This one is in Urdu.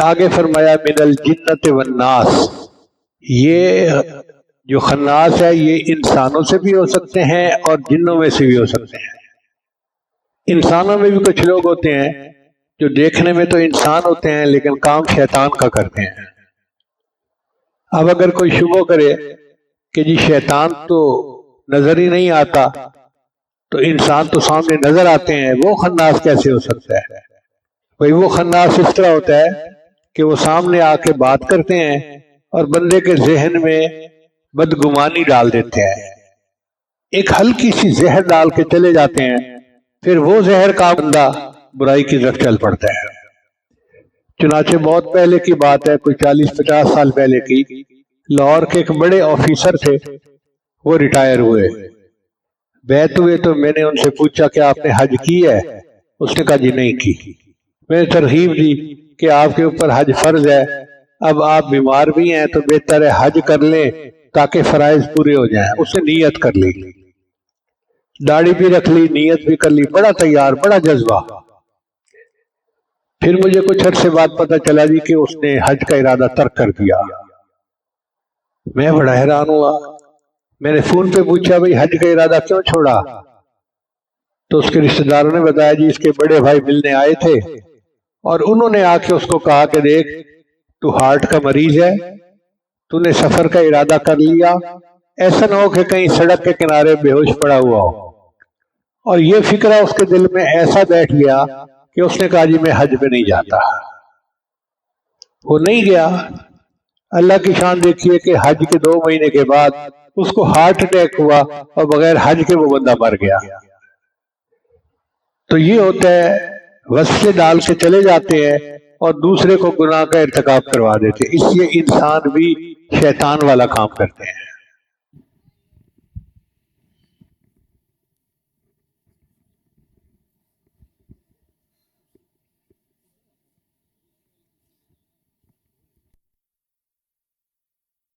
آگے فرمایا من الجنت والناس، یہ جو خناس ہے یہ انسانوں سے بھی ہو سکتے ہیں اور جنوں میں سے بھی ہو سکتے ہیں۔ انسانوں میں بھی کچھ لوگ ہوتے ہیں جو دیکھنے میں تو انسان ہوتے ہیں لیکن کام شیطان کا کرتے ہیں۔ اب اگر کوئی شبہ کرے کہ جی شیطان تو نظر ہی نہیں آتا تو انسان تو سامنے نظر آتے ہیں، وہ خناس کیسے ہو سکتا ہے؟ بھئی وہ خناس اس طرح ہوتا ہے کہ وہ سامنے آ کے بات کرتے ہیں اور بندے کے ذہن میں بدگمانی ڈال دیتے ہیں، ایک ہلکی سی زہر ڈال کے چلے جاتے ہیں، پھر وہ زہر کا بندہ برائی کی طرف چل پڑتا ہے۔ چنانچہ بہت پہلے کی بات ہے، کوئی 40-50 سال پہلے کی، لاہور کے ایک بڑے آفیسر تھے، وہ ریٹائر ہوئے، بیعت ہوئے تو میں نے ان سے پوچھا کہ آپ نے حج کی ہے؟ اس نے کہا جی نہیں کی۔ میں نے ترغیب دی کہ آپ کے اوپر حج فرض ہے، اب آپ بیمار بھی ہیں تو بہتر ہے حج کر لیں تاکہ فرائض پورے ہو جائیں۔ اس نے نیت کر لی، داڑھی بھی رکھ لی، نیت بھی کر لی، بڑا تیار، بڑا جذبہ۔ پھر مجھے کچھ عرصے بعد پتہ چلا جی کہ اس نے حج کا ارادہ ترک کر دیا۔ میں بڑا حیران ہوا، میں نے فون پہ پوچھا بھئی حج کا ارادہ کیوں چھوڑا؟ تو اس کے رشتہ داروں نے بتایا جی اس کے بڑے بھائی ملنے آئے تھے اور انہوں نے آ کے اس کو کہا کہ دیکھ تو ہارٹ کا مریض ہے، تو نے سفر کا ارادہ کر لیا، ایسا نہ ہو کہ کہیں سڑک کے کنارے بے ہوش پڑا ہوا ہو۔ اور یہ فکرہ اس کے دل میں ایسا بیٹھ گیا کہ اس نے کہا جی میں حج پہ نہیں جاتا۔ وہ نہیں گیا۔ اللہ کی شان دیکھیے کہ حج کے 2 مہینے کے بعد اس کو ہارٹ اٹیک ہوا اور بغیر حج کے وہ بندہ مر گیا۔ تو یہ ہوتا ہے وسوسے ڈال کے چلے جاتے ہیں اور دوسرے کو گناہ کا ارتکاب کروا دیتے ہیں، اس لیے انسان بھی شیطان والا کام کرتے ہیں۔